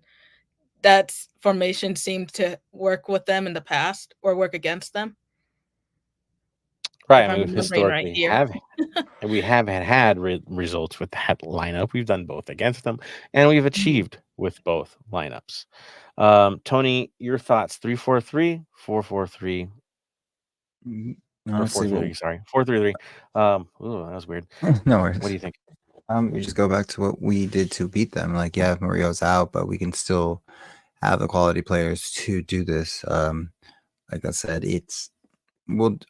that formation seemed to work with them in the past or work against them. Right. If I mean, I'm remembering right here. We have had results with that lineup. We've done both against them, and we've achieved with both lineups. Tony, your thoughts? 3-4-3, 4-4-3, or Honestly, 4-3-3. Sorry, 4-3-3. That was weird. no worries. What do you think? We just go back to what we did to beat them. Like, yeah, Mario's out, but we can still have the quality players to do this. Like I said,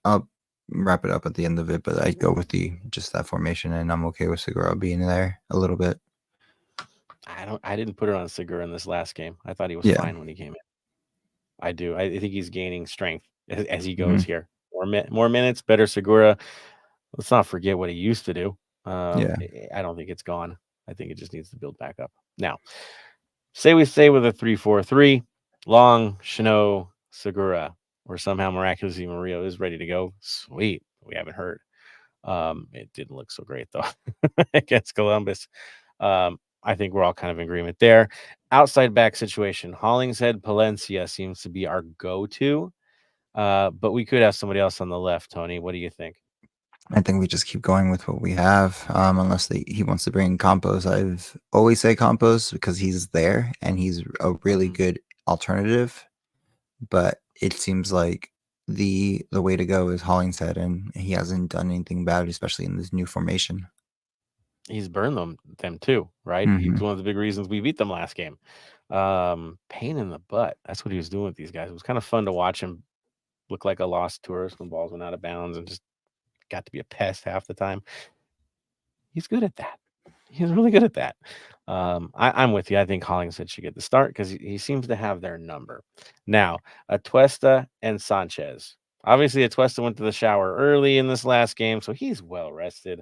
I'll wrap it up at the end of it, but I'd go with just that formation, and I'm okay with Segura being there a little bit. I didn't put it on Segura in this last game. I thought he was fine when he came in. I do. I think he's gaining strength as he goes here. More minutes, better Segura. Let's not forget what he used to do. I don't think it's gone. I think it just needs to build back up. Now, say we stay with a 3-4-3, Long, Chanot, Segura, or somehow miraculously Murillo is ready to go. Sweet. We haven't heard. It didn't look so great though against Columbus. I think we're all kind of in agreement there. Outside back situation, Hollingshead, Palencia seems to be our go-to, but we could have somebody else on the left. Tony, what do you think? I think we just keep going with what we have, unless he wants to bring Campos. I've always say Campos because he's there and he's a really good alternative. But it seems like the way to go is Hollingshead, and he hasn't done anything bad, especially in this new formation. He's burned them too, right? He's one of the big reasons we beat them last game. Pain in the butt. That's what he was doing with these guys. It was kind of fun to watch him look like a lost tourist when balls went out of bounds and just got to be a pest half the time. He's good at that. He's really good at that. I'm with you. I think Hollingshead should get the start because he seems to have their number. Now, Atuesta and Sanchez. Obviously, Atuesta went to the shower early in this last game, so he's well rested.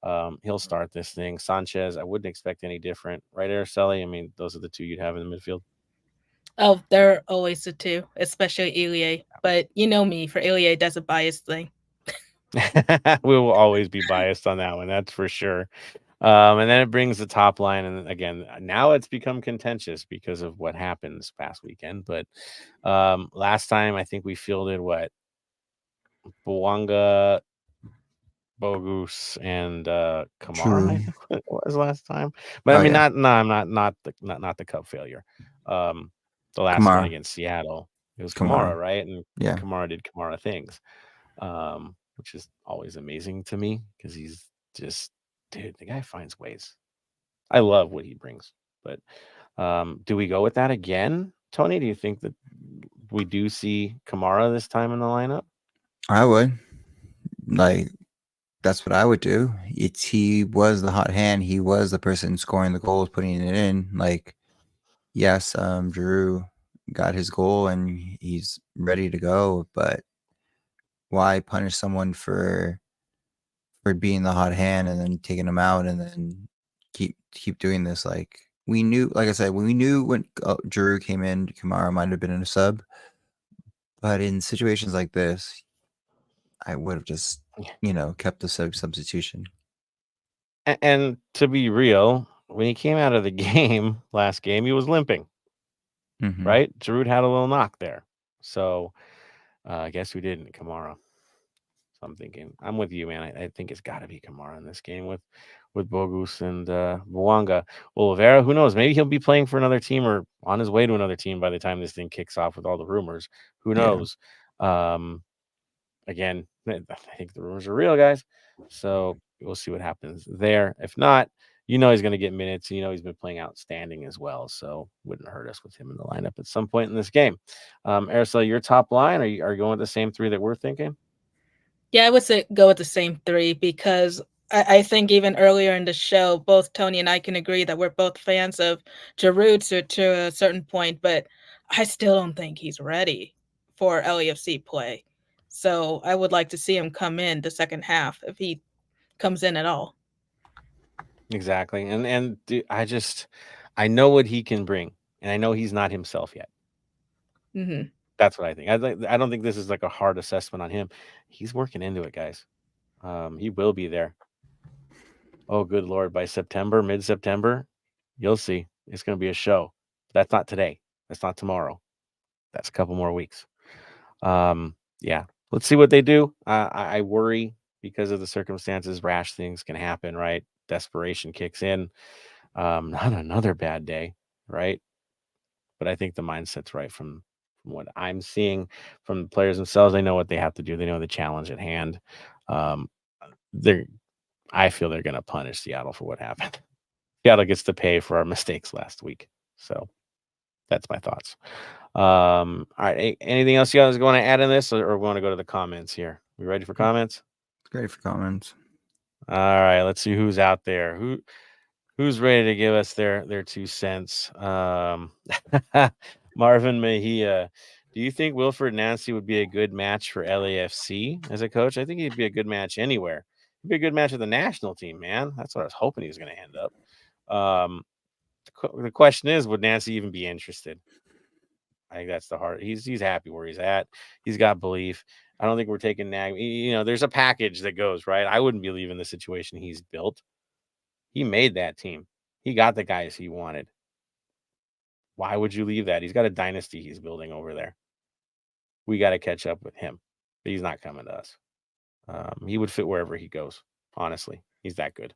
He'll start this thing. Sanchez, I wouldn't expect any different. Right, Araceli? I mean, those are the two you'd have in the midfield. Oh, they're always the two, especially Ilie. But you know me, for Ilie, that's a biased thing. We will always be biased on that one, that's for sure. And then it brings the top line, and again, now it's become contentious because of what happened this past weekend. But last time, I think we fielded Bouanga, Bogus, and Kamara. I think it was last time. But I mean, not the Cup failure. The last one against Seattle, it was Kamara, right? And Kamara did Kamara things, which is always amazing to me because he's just, dude, the guy finds ways. I love what he brings. But do we go with that again, Tony? Do you think that we do see Kamara this time in the lineup? I would. That's what I would do. He was the hot hand. He was the person scoring the goals, putting it in. Yes, Drew got his goal and he's ready to go. But why punish someone for being the hot hand and then taking him out and then keep doing this. Like we knew, like I said, we knew when Giroud came in, Kamara might have been in a sub, but in situations like this, I would have just kept the substitution. And to be real, when he came out of the game last game, he was limping, right? Giroud had a little knock there. So I guess we didn't, Kamara. So I'm thinking, I'm with you, man. I think it's got to be Kamara in this game with Bogus and Bouanga. Oliveira, who knows? Maybe he'll be playing for another team or on his way to another team by the time this thing kicks off with all the rumors. Who knows? Again, I think the rumors are real, guys. So we'll see what happens there. If not, he's going to get minutes. He's been playing outstanding as well. So wouldn't hurt us with him in the lineup at some point in this game. Araceli, your top line, are you going with the same three that we're thinking? Yeah, I would say go with the same three because I think even earlier in the show, both Tony and I can agree that we're both fans of Giroud to a certain point, but I still don't think he's ready for LAFC play. So I would like to see him come in the second half if he comes in at all. Exactly. And I know what he can bring, and I know he's not himself yet. Mm-hmm. That's what I think. I don't think this is like a hard assessment on him. He's working into it, guys. He will be there. Oh, good Lord. By September, mid-September, you'll see. It's going to be a show. That's not today. That's not tomorrow. That's a couple more weeks. Yeah. Let's see what they do. I worry because of the circumstances. Rash things can happen, right? Desperation kicks in. Not another bad day, right? But I think the mindset's right from what I'm seeing from the players themselves. They know what they have to do. They know the challenge at hand. I feel they're going to punish Seattle for what happened. Seattle gets to pay for our mistakes last week. So that's my thoughts. All right. Anything else you guys want to add in this, or we want to go to the comments here? We ready for comments? It's great for comments. All right. Let's see who's out there. Who's ready to give us their 2 cents? Marvin Mejia. Do you think Wilfred Nancy would be a good match for LAFC as a coach? I think he'd be a good match anywhere. He'd be a good match with the national team, man. That's what I was hoping he was going to end up. The question is, would Nancy even be interested? I think that's the hard. He's happy where he's at. He's got belief. I don't think we're taking Nag. There's a package that goes, right. I wouldn't be leaving the situation he's built. He made that team. He got the guys he wanted. Why would you leave that? He's got a dynasty he's building over there. We got to catch up with him. But he's not coming to us. He would fit wherever he goes. Honestly, he's that good.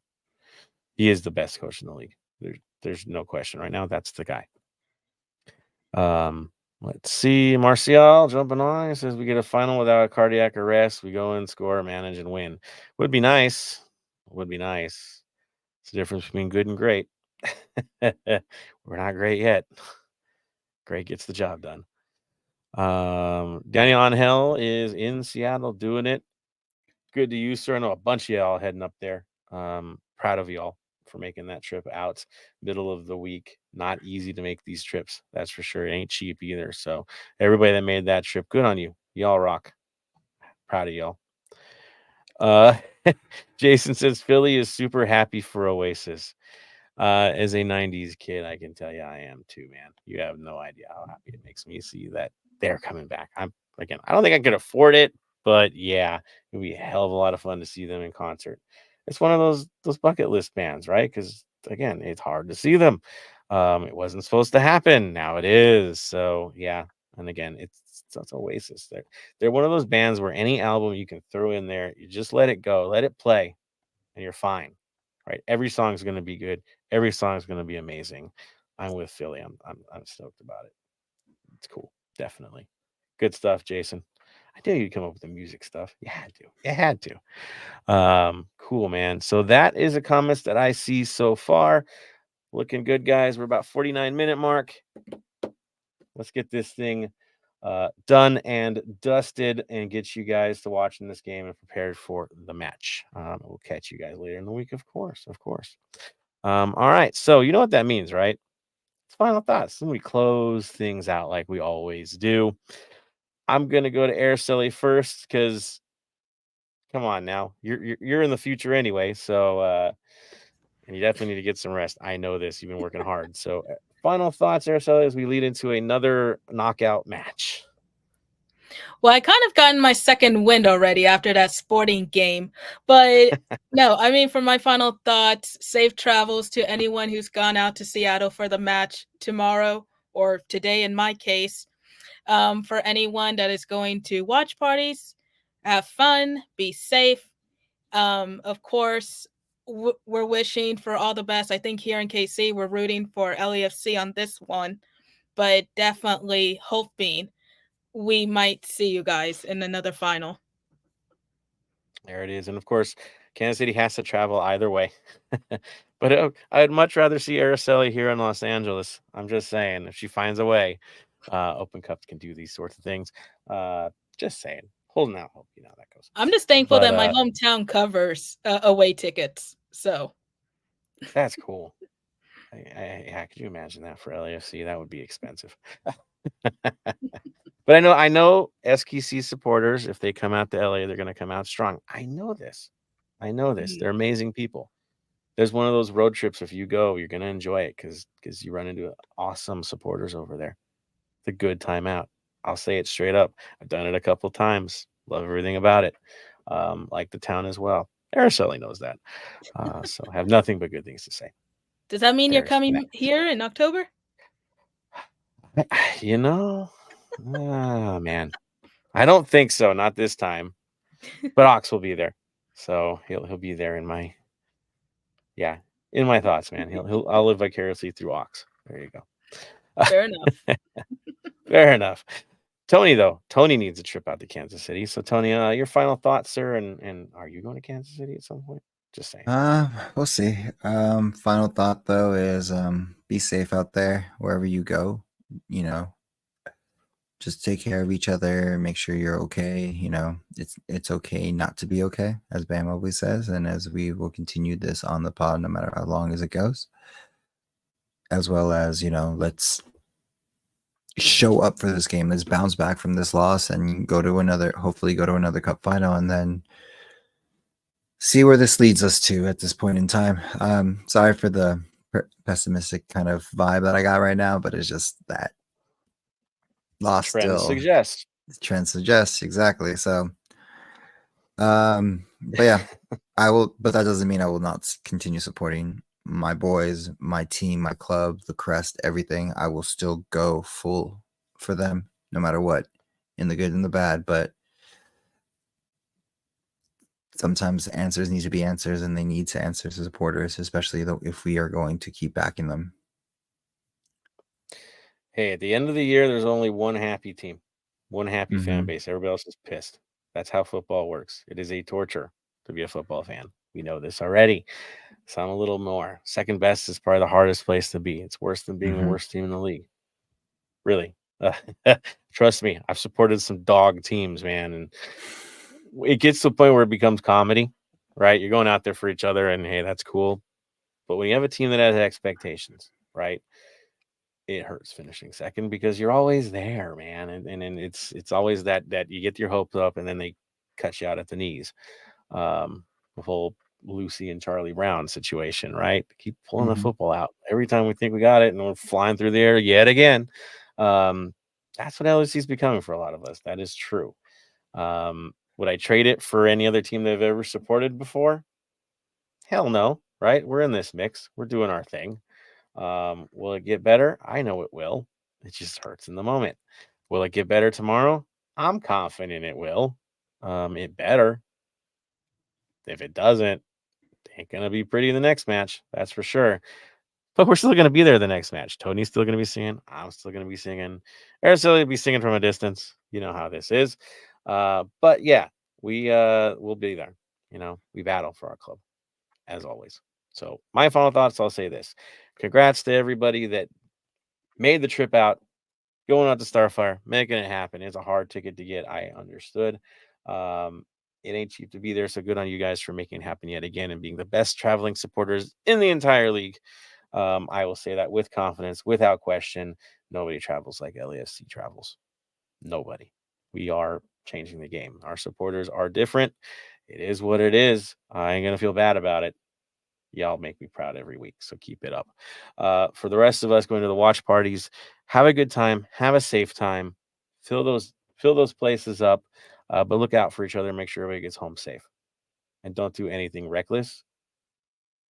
He is the best coach in the league. There's no question right now. That's the guy. Let's see. Martial jumping on. He says we get a final without a cardiac arrest. We go in, score, manage, and win. Would be nice. Would be nice. It's the difference between good and great. We're not great yet. Great gets the job done. Daniel Angel is in Seattle doing it. Good to you, sir. I know a bunch of y'all heading up there. Proud of y'all for making that trip out middle of the week. Not easy to make these trips. That's for sure. It ain't cheap either. So everybody that made that trip, good on you. Y'all rock. Proud of y'all. Jason says Philly is super happy for Oasis. As a 90s kid, I can tell you I am too, man. You have no idea how happy it makes me see that they're coming back. I don't think I could afford it, but yeah, it'd be a hell of a lot of fun to see them in concert. It's one of those bucket list bands, right? Because again, it's hard to see them. It wasn't supposed to happen. Now it is. So yeah. And again, it's Oasis. They're one of those bands where any album you can throw in there, you just let it go, let it play, and you're fine. Right? Every song is going to be good. Every song is going to be amazing. I'm with Philly. I'm stoked about it. It's cool. Definitely. Good stuff, Jason. I knew you'd come up with the music stuff. You had to. You had to. Cool, man. So that is the comments that I see so far. Looking good, guys. We're about 49-minute mark. Let's get this thing done and dusted and get you guys to watching this game and prepared for the match. We'll catch you guys later in the week, of course. All right. So you know what that means, right? It's final thoughts. Then we close things out like we always do. I'm gonna go to Araceli first because come on now, you're in the future anyway. So and you definitely need to get some rest. I know this. You've been working hard. So, final thoughts, Araceli, as we lead into another knockout match. Well, I kind of gotten my second wind already after that Sporting game. But no, I mean, for my final thoughts, safe travels to anyone who's gone out to Seattle for the match tomorrow or today in my case. For anyone that is going to watch parties, have fun, be safe. Of course, we're wishing for all the best. I think here in KC, we're rooting for LAFC on this one, but definitely hoping we might see you guys in another final. There it is. And of course, Kansas City has to travel either way. But I'd much rather see Araceli here in Los Angeles. I'm just saying, if she finds a way, Open Cups can do these sorts of things. Just saying, holding out hope. You know how that goes. I'm just thankful that my hometown covers away tickets. So that's cool. Yeah, could you imagine that for LAFC? That would be expensive. But I know SKC supporters, if they come out to LA, they're going to come out strong. I know this. They're amazing people. There's one of those road trips. If you go, you're going to enjoy it because you run into awesome supporters over there. It's a good time out. I'll say it straight up. I've done it a couple times. Love everything about it. Like the town as well. Araceli knows that. So I have nothing but good things to say. Does that mean you're coming here in October? You know, oh man, I don't think so. Not this time. But Ox will be there, so he'll be there in my thoughts, man. I'll live vicariously through Ox. There you go. Fair enough. Fair enough. Tony needs a trip out to Kansas City. So Tony, your final thoughts, sir, and are you going to Kansas City at some point? Just saying. We'll see. Final thought though is be safe out there wherever you go. You know, just take care of each other, make sure you're okay. You know, it's okay not to be okay, as Bam always says, and as we will continue this on the pod no matter how long as it goes. As well as, let's show up for this game. Let's bounce back from this loss and hopefully go to another cup final and then see where this leads us to at this point in time. Sorry for the pessimistic kind of vibe that I got right now, but it's just that loss trend suggests exactly. So, but yeah, I will, but that doesn't mean I will not continue supporting my boys, my team, my club, the crest, everything. I will still go full for them no matter what, in the good and the bad. But sometimes answers need to be answers, and they need to answer to supporters, especially if we are going to keep backing them. Hey, at the end of the year, there's only one happy team, one happy fan base. Everybody else is pissed. That's how football works. It is a torture to be a football fan. We know this already. Some a little more. Second best is probably the hardest place to be. It's worse than being the worst team in the league. Really. Trust me, I've supported some dog teams, man. And it gets to the point where it becomes comedy, right? You're going out there for each other and hey, that's cool. But when you have a team that has expectations, right? It hurts finishing second because you're always there, man. And it's always that you get your hopes up and then they cut you out at the knees. The whole Lucy and Charlie Brown situation, right? Keep pulling the football out every time we think we got it, and we're flying through the air yet again. That's what LSC is becoming for a lot of us. That is true. Would I trade it for any other team they've ever supported before? Hell no, right? We're in this mix. We're doing our thing. Will it get better? I know it will. It just hurts in the moment. Will it get better tomorrow? I'm confident it will. It better. If it doesn't, it ain't going to be pretty in the next match. That's for sure. But we're still going to be there the next match. Tony's still going to be singing. I'm still going to be singing. Araceli will be singing from a distance. You know how this is. But yeah, we'll be there. We battle for our club, as always. So my final thoughts, I'll say this. Congrats to everybody that made the trip out, going out to Starfire, making it happen. It's a hard ticket to get. I understood. It ain't cheap to be there, so good on you guys for making it happen yet again and being the best traveling supporters in the entire league. I will say that with confidence, without question. Nobody travels like LAFC travels. Nobody. We are changing the game. Our supporters are different. It is what it is. I ain't going to feel bad about it. Y'all make me proud every week, so keep it up. For the rest of us going to the watch parties, have a good time, have a safe time, fill those places up, but look out for each other, make sure everybody gets home safe, and don't do anything reckless.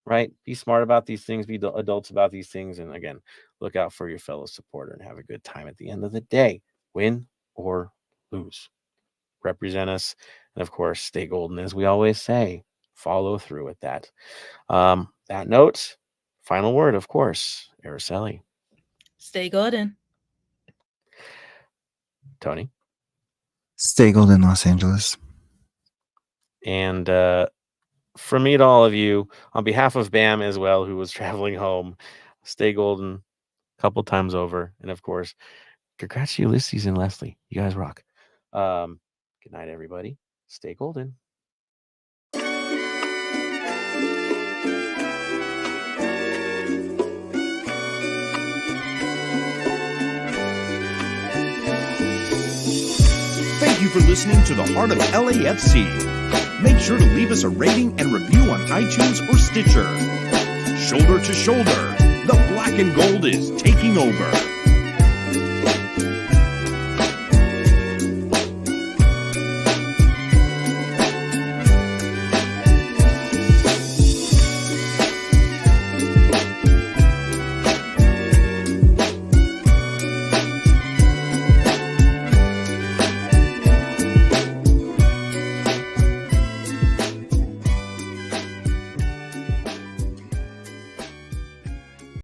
Right? Be smart about these things, be adults about these things, and again, look out for your fellow supporter and have a good time at the end of the day, win or lose. Represent us, and of course, stay golden, as we always say. Follow through with that. That note, final word, of course, Araceli. Stay golden. Tony. Stay golden, Los Angeles. And from me to all of you, on behalf of Bam as well, who was traveling home, stay golden a couple times over. And of course, congrats to Ulysses and Leslie. You guys rock. Good night, everybody. Stay golden. Thank you for listening to the Heart of LAFC. Make sure to leave us a rating and review on iTunes or Stitcher. Shoulder to shoulder, the black and gold is taking over.